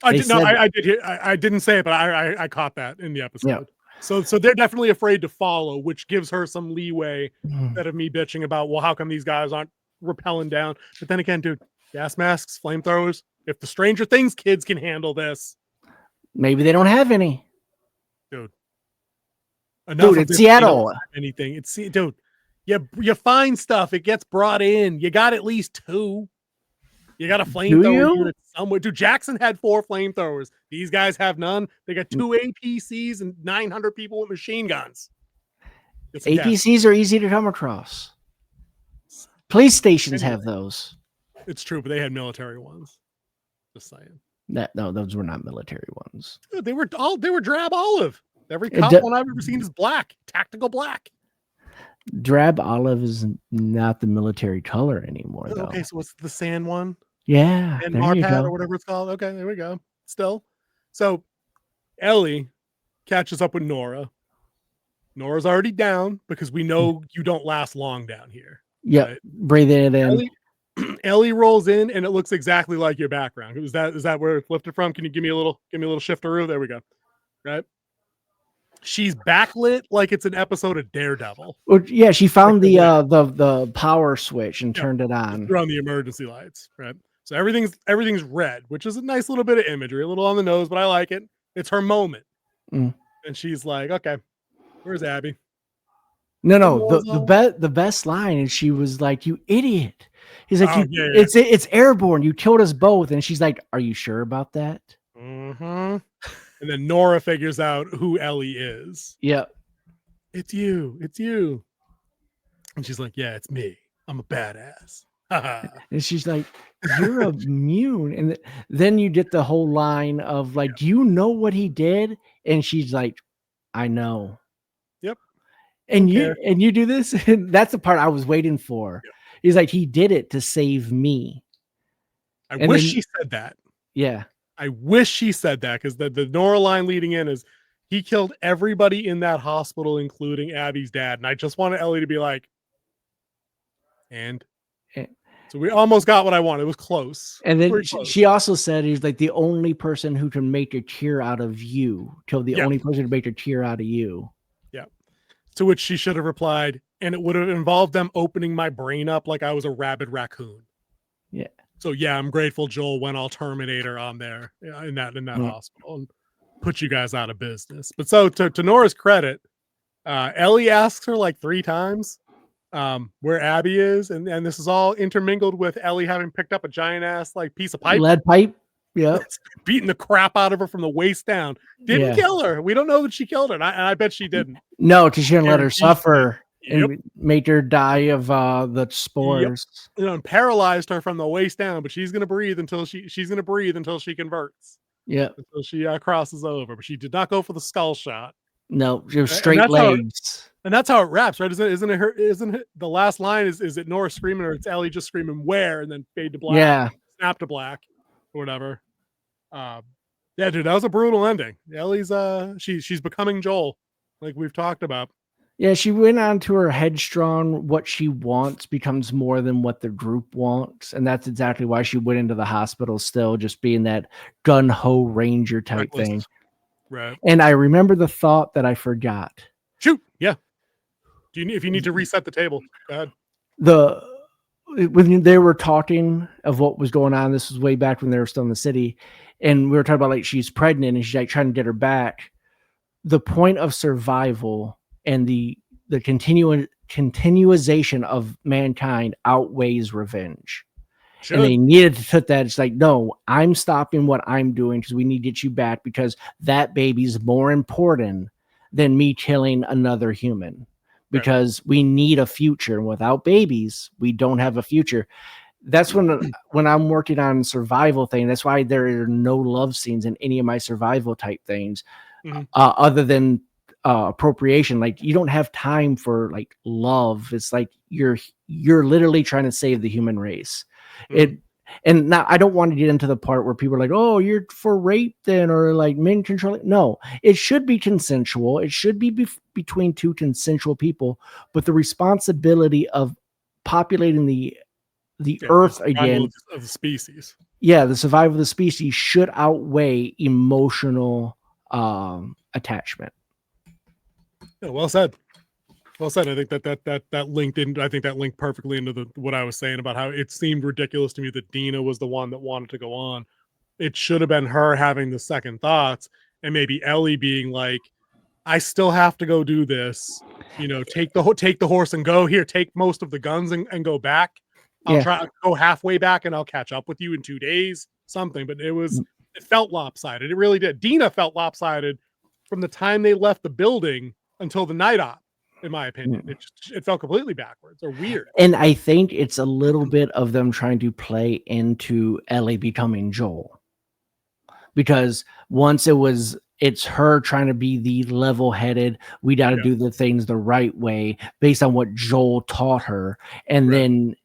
I didn't say it, but I caught that in the episode. Yeah. So they're definitely afraid to follow, which gives her some leeway instead of me bitching about, well, how come these guys aren't rappelling down? But then again, dude, gas masks, flamethrowers. If the Stranger Things kids can handle this, maybe they don't have any. Dude, it's Seattle. Anything? It's dude. You find stuff. It gets brought in. You got at least 2. You got a flamethrower unit somewhere. Dude, Jackson had 4 flamethrowers. These guys have none. They got 2 APCs and 900 people with machine guns. APCs are easy to come across. Police stations have those. It's true, but they had military ones. Just saying. No, those were not military ones. Dude, they were drab olive. Every cop one I've ever seen is black, tactical black. Drab olive is not the military color anymore, though. Okay, so what's the sand one? Yeah, and Marpat or whatever it's called. Okay, there we go. Still, so Ellie catches up with Nora. Nora's already down because we know you don't last long down here. Yep. Right? Breathe it in. Ellie rolls in and it looks exactly like your background. Is that where it's lifted from? Can you give me a little shifteroo? There we go. Right. She's backlit like it's an episode of Daredevil. Well, yeah, she found like the power switch and turned it on. Threw on the emergency lights, right? So everything's red, which is a nice little bit of imagery, a little on the nose, but I like it. It's her moment. And she's like, okay, where's Abby? No, the best line is she was like, "You idiot." He's like, it's airborne. You killed us both. And she's like, "Are you sure about that?" Mm-hmm. And then Nora figures out who Ellie is. Yep. It's you. And she's like, yeah, it's me. I'm a badass. And she's like, "You're immune." And then you get the whole line of like, "Do you know what he did?" And she's like, "I know." Yep. And you do this. And that's the part I was waiting for. Yep. He's like, "He did it to save me." I wish she said that. Yeah. I wish she said that, because the Nora line leading in is he killed everybody in that hospital, including Abby's dad. And I just wanted Ellie to be like, and so we almost got what I wanted. It was close. And then she also said he's like the only person who can make a tear out of you. Killed the only person to make a tear out of you. Yeah. To which she should have replied, and it would have involved them opening my brain up like I was a rabid raccoon. Yeah. So yeah, I'm grateful Joel went all Terminator on there in that hospital and put you guys out of business. But so to Nora's credit, Ellie asks her like 3 times where Abby is, and this is all intermingled with Ellie having picked up a giant ass like piece of pipe, lead pipe. Yeah, beating the crap out of her from the waist down. Didn't kill her. We don't know that she killed her, and I bet she didn't. No, because she didn't let her suffer. And made her die of the spores. Yep. And paralyzed her from the waist down, but she's gonna breathe until she converts. Yeah, until she crosses over. But she did not go for the skull shot. No, it was straight legs. And that's how it wraps, right? Isn't it the last line is it Nora screaming, or it's Ellie just screaming where, and then fade to black, snap to black, or whatever. Yeah, dude, that was a brutal ending. Ellie's she's becoming Joel, like we've talked about. Yeah, she went on to her headstrong. What she wants becomes more than what the group wants. And that's exactly why she went into the hospital still, just being that gun-ho ranger type thing. Right. And I remember the thought that I forgot. Shoot. Yeah. If you need to reset the table, go ahead. When they were talking of what was going on, this was way back when they were still in the city. And we were talking about like she's pregnant and she's like trying to get her back. The point of survival and the continuation of mankind outweighs revenge. Sure. And they needed to put that. It's like, no, I'm stopping what I'm doing because we need to get you back, because that baby's more important than me killing another human, because we need a future. And without babies, we don't have a future. That's when I'm working on survival thing. That's why there are no love scenes in any of my survival type things, other than appropriation. Like, you don't have time for like love. It's like you're literally trying to save the human race. And now I don't want to get into the part where people are like, "Oh, you're for rape then," or like men controlling. No, it should be consensual. It should be between 2 consensual people, but the responsibility of populating the earth again of the species. Yeah, the survival of the species should outweigh emotional attachment. Yeah, well said. Well said. I think that linked in. I think that linked perfectly into what I was saying about how it seemed ridiculous to me that Dina was the one that wanted to go on. It should have been her having the second thoughts, and maybe Ellie being like, "I still have to go do this. You know, take the horse and go here. Take most of the guns and go back. I'll try to go halfway back, and I'll catch up with you in 2 days. Something." But it felt lopsided. It really did. Dina felt lopsided from the time they left the building until the night op, in my opinion. It felt completely backwards or weird. And I think it's a little bit of them trying to play into Ellie becoming Joel, because once it's her trying to be the level-headed, we got to do the things the right way based on what Joel taught her. And then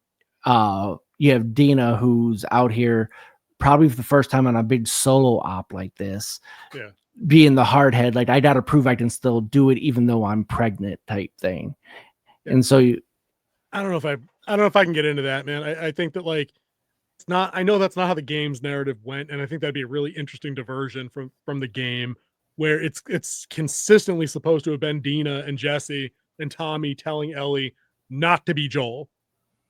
you have Dina, who's out here probably for the first time on a big solo op like this. Yeah. Being the hard head, like I gotta prove I can still do it even though I'm pregnant type thing. Yeah. And so I don't know if I can get into that, man. I think that like it's not. I know that's not how the game's narrative went, and I think that'd be a really interesting diversion from the game, where it's consistently supposed to have been Dina and Jessie and Tommy telling Ellie not to be Joel.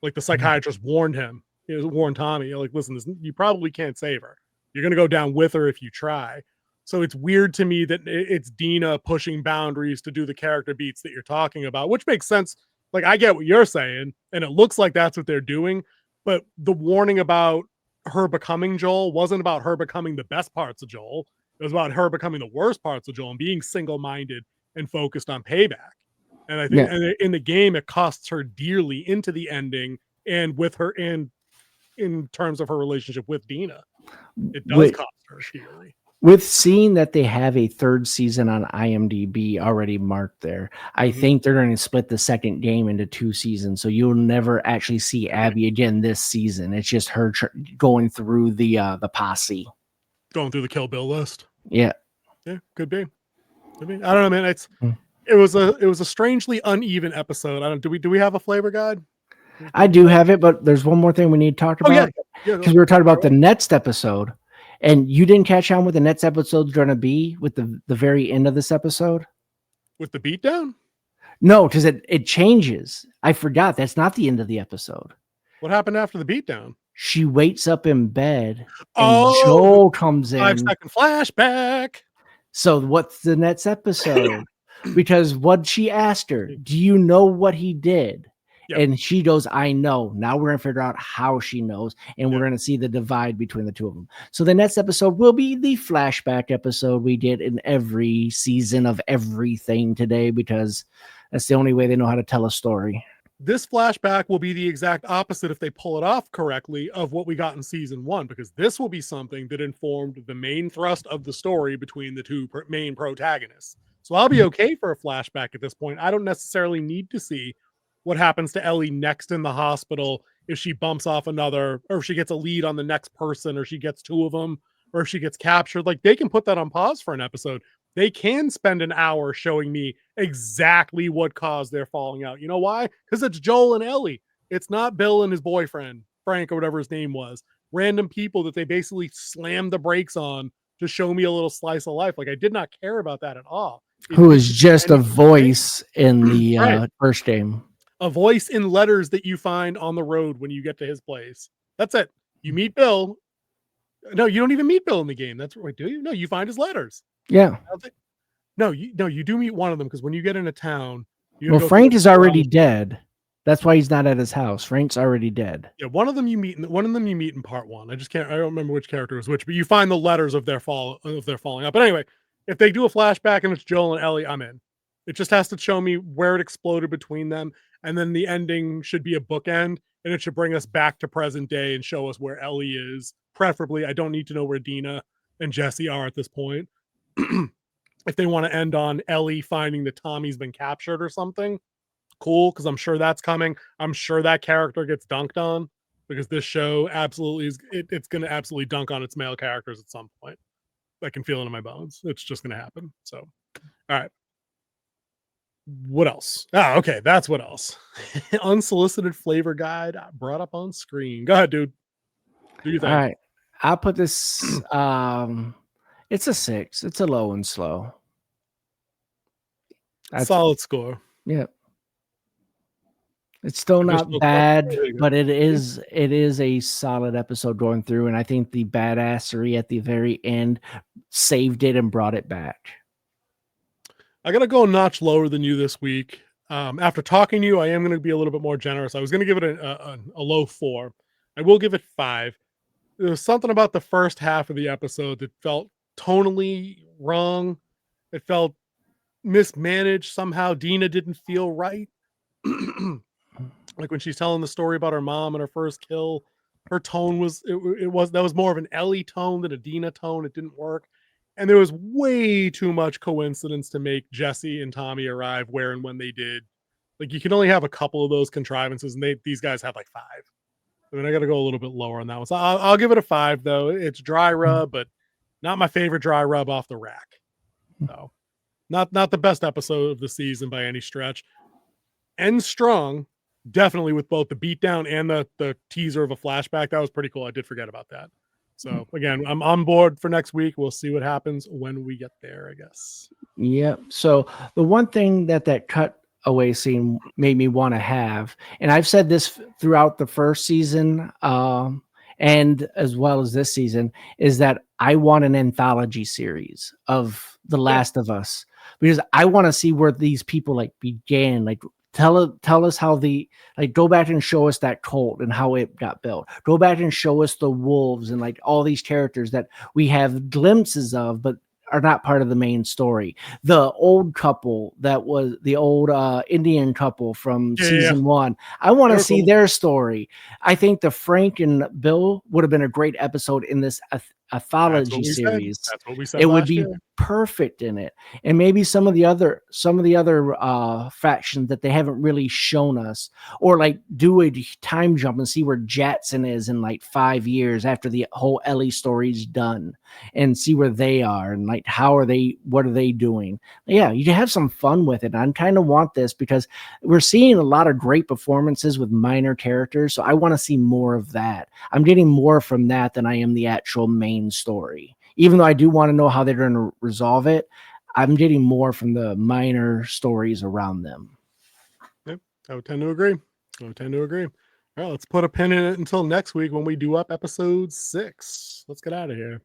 Like the psychiatrist warned him, warned Tommy, like, listen, you probably can't save her. You're gonna go down with her if you try. So it's weird to me that it's Dina pushing boundaries to do the character beats that you're talking about, which makes sense. Like I get what you're saying, and it looks like that's what they're doing. But the warning about her becoming Joel wasn't about her becoming the best parts of Joel. It was about her becoming the worst parts of Joel and being single-minded and focused on payback. And I think in the game, it costs her dearly into the ending and with her, and in terms of her relationship with Dina, it does cost her dearly. With seeing that they have a third season on IMDb already marked there, I think they're going to split the second game into 2 seasons. So you'll never actually see Abby again this season. It's just her going through the posse, going through the Kill Bill list. Yeah, could be. I don't know, man. It was a strangely uneven episode. Do we have a flavor guide? I do have it, but there's one more thing we need to talk about because we were talking about the next episode. And you didn't catch on what the next episode's going to be with the very end of this episode? With the beatdown? No, because it changes. I forgot. That's not the end of the episode. What happened after the beatdown? She wakes up in bed and Joel comes in. 5-second flashback. So what's the next episode? Because what she asked her, do you know what he did? Yep. And she goes, I know. Now we're going to figure out how she knows. And we're going to see the divide between the two of them. So the next episode will be the flashback episode we did in every season of everything today, because that's the only way they know how to tell a story. This flashback will be the exact opposite, if they pull it off correctly, of what we got in season 1, because this will be something that informed the main thrust of the story between the two main protagonists. So I'll be okay for a flashback at this point. I don't necessarily need to see what happens to Ellie next in the hospital, if she bumps off another, or if she gets a lead on the next person, or she gets 2 of them, or if she gets captured. Like, they can put that on pause for an episode. They can spend an hour showing me exactly what caused their falling out. You know why? Because it's Joel and Ellie. It's not Bill and his boyfriend, Frank, or whatever his name was. Random people that they basically slammed the brakes on to show me a little slice of life. Like, I did not care about that at all. Who is just a voice in the first game. A voice in letters that you find on the road when you get to his place. That's it. You meet Bill. No, you don't even meet Bill in the game. That's right. Do you? No, you find his letters. Yeah. No, you do meet one of them, because when you get into town, Frank is already dead. That's why he's not at his house. Frank's already dead. Yeah, one of them you meet in part 1. I don't remember which character was which, but you find the letters of their falling out. But anyway, if they do a flashback and it's Joel and Ellie, I'm in. It just has to show me where it exploded between them. And then the ending should be a bookend, and it should bring us back to present day and show us where Ellie is. Preferably, I don't need to know where Dina and Jessie are at this point. If they want to end on Ellie finding that Tommy's been captured or something, cool, because I'm sure that's coming. I'm sure that character gets dunked on, because this show absolutely it's going to absolutely dunk on its male characters at some point. I can feel it in my bones. It's just going to happen. So, all right. What else? Okay, that's what else. Unsolicited flavor guide brought up on screen. Go ahead, dude. Do you think? All right, I'll put this. It's a 6. It's a low and slow. Solid score. Yeah. It's still not bad, but it is a solid episode going through, and I think the badassery at the very end saved it and brought it back. I gotta go a notch lower than you this week. After talking to you, I am going to be a little bit more generous. I was going to give it a low 4. I will give it 5. There was something about the first half of the episode that felt tonally wrong. It felt mismanaged somehow. Dina didn't feel right. Like when she's telling the story about her mom and her first kill, her tone was more of an Ellie tone than a Dina tone. It didn't work. And there was way too much coincidence to make Jessie and Tommy arrive where and when they did. Like, you can only have a couple of those contrivances, and these guys had like 5. I mean, I got to go a little bit lower on that one. So I'll give it a 5 though. It's dry rub, but not my favorite dry rub off the rack. So not the best episode of the season by any stretch. End strong, definitely with both the beatdown and the teaser of a flashback. That was pretty cool. I did forget about that. So again, I'm on board for next week. We'll see what happens when we get there, I guess. Yep. So the one thing that cut away scene made me want to have, and I've said this throughout the first season, and as well as this season, is that I want an anthology series of The Last of Us, because I want to see where these people like began. Like tell us how go back and show us that cult and how it got built. Go back and show us the wolves and like all these characters that we have glimpses of, but are not part of the main story. The old couple that was the old Indian couple from season 1. I want to see their story. I think the Frank and Bill would have been a great episode in this anthology series. That's what we said. It would be perfect in it. And maybe some of the other factions that they haven't really shown us, or like do a time jump and see where Jetson is in like 5 years after the whole Ellie story's done, and see where they are and like what are they doing. Yeah, you can have some fun with it. I kind of want this because we're seeing a lot of great performances with minor characters, so I want to see more of that. I'm getting more from that than I am the actual main story. Even though I do want to know how they're going to resolve it, I'm getting more from the minor stories around them. Yep, I would tend to agree. All right, let's put a pin in it until next week when we do up episode 6. Let's get out of here.